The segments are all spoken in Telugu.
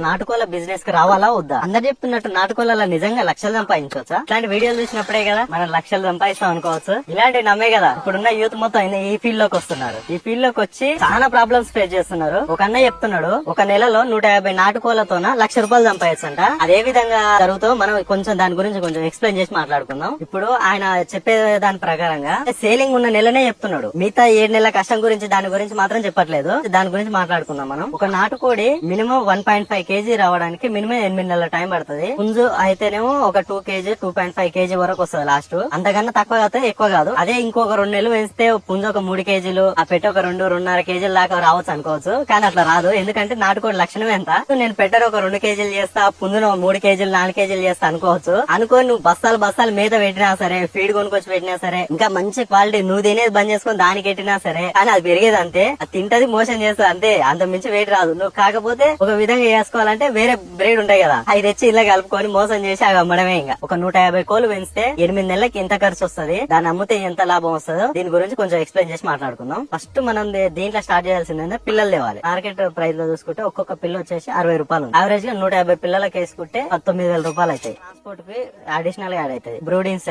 నాటుకోళ్ల బిజినెస్ కి రావాలా వద్దా? అందరు చెప్తున్నట్టు నాటుకోళ్ల నిజంగా లక్షలు సంపాదించవచ్చా? ఇట్లాంటి వీడియోలు చూసినప్పుడే కదా మనం లక్షలు సంపాదిస్తాం అనుకోవచ్చు. ఇలాంటి నమ్మే కదా ఇప్పుడున్న యూత్ మొత్తం ఈ ఫీల్డ్ లోకి వస్తున్నారు. ఈ ఫీల్డ్ లోకి వచ్చి చాలా ప్రాబ్లమ్స్ ఫేస్ చేస్తున్నారు. ఒక అన్న చెప్తున్నాడు, ఒక నెలలో 150 నాటుకోళ్లతోన ₹1,00,000 సంపాదించంట. అదే విధంగా జరుగుతూ మనం కొంచెం దాని గురించి కొంచెం ఎక్స్ప్లెయిన్ చేసి మాట్లాడుకుందాం. ఇప్పుడు ఆయన చెప్పే దాని ప్రకారంగా సేలింగ్ ఉన్న నెలనే చెప్తున్నాడు. మిగతా 7 నెలల కష్టం గురించి దాని గురించి మాత్రం చెప్పట్లేదు. దాని గురించి మాట్లాడుకుందాం మనం. ఒక నాటుకోడి మినిమం 1.5 kg రావడానికి మినిమం 8 నెలల టైం పడుతుంది. పుంజు అయితేనేమో ఒక 2 kg 2.5 kg వరకు వస్తుంది లాస్ట్. అంతకన్నా తక్కువ అయితే ఎక్కువ కాదు. అదే ఇంకొక 2 నెలలు పెంచితే పుంజు ఒక 3 kg, ఆ పెట్ట ఒక 2-2.5 kg దాకా రావచ్చు అనుకోవచ్చు. కానీ అట్లా రాదు. ఎందుకంటే నాటుకోడి లక్షణం ఎంత, నేను పెట్టరు ఒక 2 kg చేస్తా, పుంజును 3 kg 4 kg చేస్తా అనుకోవచ్చు. అనుకోని నువ్వు బస్తాలు మీద పెట్టినా సరే, ఫీడ్ కొనుక్కొచ్చి పెట్టినా సరే, ఇంకా మంచి క్వాలిటీ నువ్వు తినేది బంద్ చేసుకుని దానికి పెట్టినా సరే, కానీ అది పెరిగేది అంతే. అది తింటది, మోసం చేస్తుంది అంతే. అంత మించి వెయిట్ రాదు. నువ్వు కాకపోతే ఒక విధంగా చేసుకోవాలంటే వేరే బ్రీడ్ ఉంటాయి కదా, అవి తెచ్చి ఇలా కలుపుకొని మోసం చేసి అవి అమ్మడమే. ఇంకా ఒక 150 కోళ్లు పెంచితే 8 నెలలకి ఎంత ఖర్చు వస్తుంది, దాన్ని అమ్మితే ఎంత లాభం వస్తుందో దీని గురించి కొంచెం ఎక్స్ప్లెయిన్ చేసి మాట్లాడుకుందాం. ఫస్ట్ మనం దీంట్లో స్టార్ట్ చేయాల్సిందంటే పిల్లలు తేవాలి. మార్కెట్ ప్రైస్ లో చూసుకుంటే ఒక్కొక్క పిల్ల వచ్చేసి ₹60. యావరేజ్ గా 150 పిల్లలకి వేసుకుంటే ₹19,000 అవుతాయి. ట్రాన్స్పోర్ట్ కి అడిషనల్ గా యాడ్ అవుతాయి. బ్రూడింగ్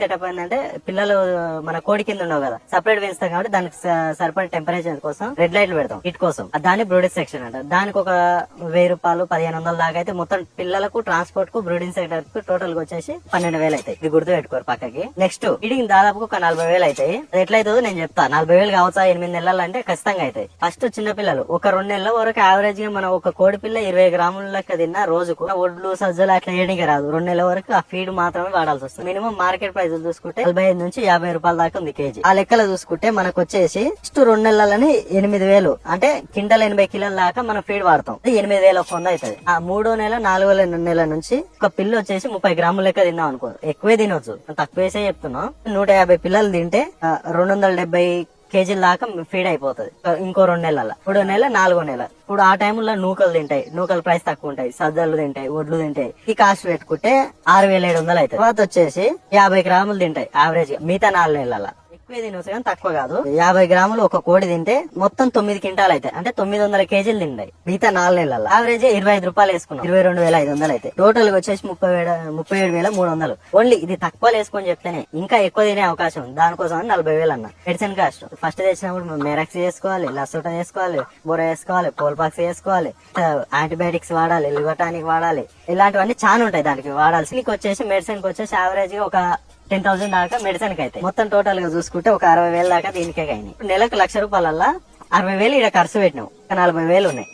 సెటప్ ఏంటంటే పిల్లలు మన కోడి కింద ఉండవు కదా, సపరేట్ పెంచుతాం కాబట్టి దానికి సరిపడే టెంపరేచర్ కోసం రెడ్ లైట్లు పెడతాం ఇట్ కోసం. దాన్ని బ్రూడింగ్ సెక్షన్ అంటారు. దానికి ఒక ₹1000 1,500 దాకా అయితే మొత్తం పిల్లలకు ట్రాన్స్పోర్ట్ కు బ్రూడింగ్ సెక్టర్ కు టోటల్ గా వచ్చేసి 12,000 అవుతాయి. ఇది గుర్తు పెట్టుకోరు పక్కకి. నెక్స్ట్ ఫీడింగ్ దాదాపు ఒక 40,000 అవుతాయి. అది ఎట్లయితుందో నేను చెప్తా. 40,000 కావచ్చా 8 నెలలు అంటే ఖచ్చితంగా అవుతాయి. ఫస్ట్ చిన్న పిల్లలు ఒక 2 నెలల వరకు యావరేజ్ గా మనం ఒక కోడి పిల్ల 20 గ్రాముల లెక్క తిన్నా రోజుకు ఒడ్లు సజ్జలు అట్లా వేయడానికి రాదు. 2 నెలల వరకు ఆ ఫీడ్ మాత్రమే వాడాల్సి వస్తుంది. మినిమం మార్కెట్ ప్రైస్ చూసుకుంటే ₹45 నుంచి ₹50 దాకా ఉంది కేజీ. ఆ లెక్కలు చూసుకుంటే మనకు వచ్చేసి ఫస్ట్ 2 నెలలని 8,000 అంటే క్వింటల్ 80 కిలోల దాకా మనం ఫీడ్ వాడతాం. 8,000 పొంద అవుతుంది. ఆ 3వ నెల 4వ నెల నుంచి ఒక పిల్ల వచ్చేసి 30 గ్రాముల లెక్క తిన్నాం అనుకో, ఎక్కువే తినొచ్చు, తక్కువ వేసే చెప్తున్నాం. 150 పిల్లలు తింటే 270 kg దాకా ఫీడ్ అయిపోతుంది ఇంకో 2 నెలల. 3వ నెల 4వ నెల. ఇప్పుడు ఆ టైంలో నూకలు తింటాయి, నూకల ప్రైస్ తక్కువ ఉంటాయి, సజ్జలు తింటాయి, ఒడ్లు తింటాయి. ఈ కాస్ట్ పెట్టుకుంటే 6,700 అవుతాయి. తర్వాత వచ్చేసి 50 గ్రాములు తింటాయి యావరేజ్ గా మిగతా 4 నెలల. ఎక్కువ తినొచ్చు కానీ తక్కువ కాదు. 50 గ్రాములు ఒక కోడి తింటే మొత్తం 9 క్వింటాలు అవుతాయి. అంటే 900 kg తింటాయి మిగతా 4 నెలల. యావరేజ్ ₹25 వేసుకున్నాం, 22,500 అయితే. టోటల్ గా వచ్చేసి 37,300. ఓన్లీ ఇది తక్కువ వేసుకొని చెప్తేనే ఇంకా ఎక్కువ తినే అవకాశం ఉంది. దానికోసం 40,000 అన్న. మెడిసిన్ కాస్ట్ ఫస్ట్ తెచ్చినప్పుడు మెరాక్స్ చేసుకోవాలి, లసోట చేసుకోవాలి, బొర వేసుకోవాలి, పోల్పాక్స్ వేసుకోవాలి, యాంటీబయాటిక్స్ వాడాలి, లివటానిక్ వాడాలి, ఇలాంటివన్నీ చాలా ఉంటాయి దానికి వాడాల్సి. నీకు వచ్చేసి మెడిసిన్ కి వచ్చేసి యావరేజ్ గా ఒక 10,000 దాకా మెడిసిన్ కి అయితే. మొత్తం టోటల్ గా చూసుకుంటే ఒక 60,000 దాకా దీనికే అయినాయి. నెలకు ₹1,00,000 60,000 ఇక్కడ ఖర్చు పెట్టినాం, 40,000 ఉన్నాయి.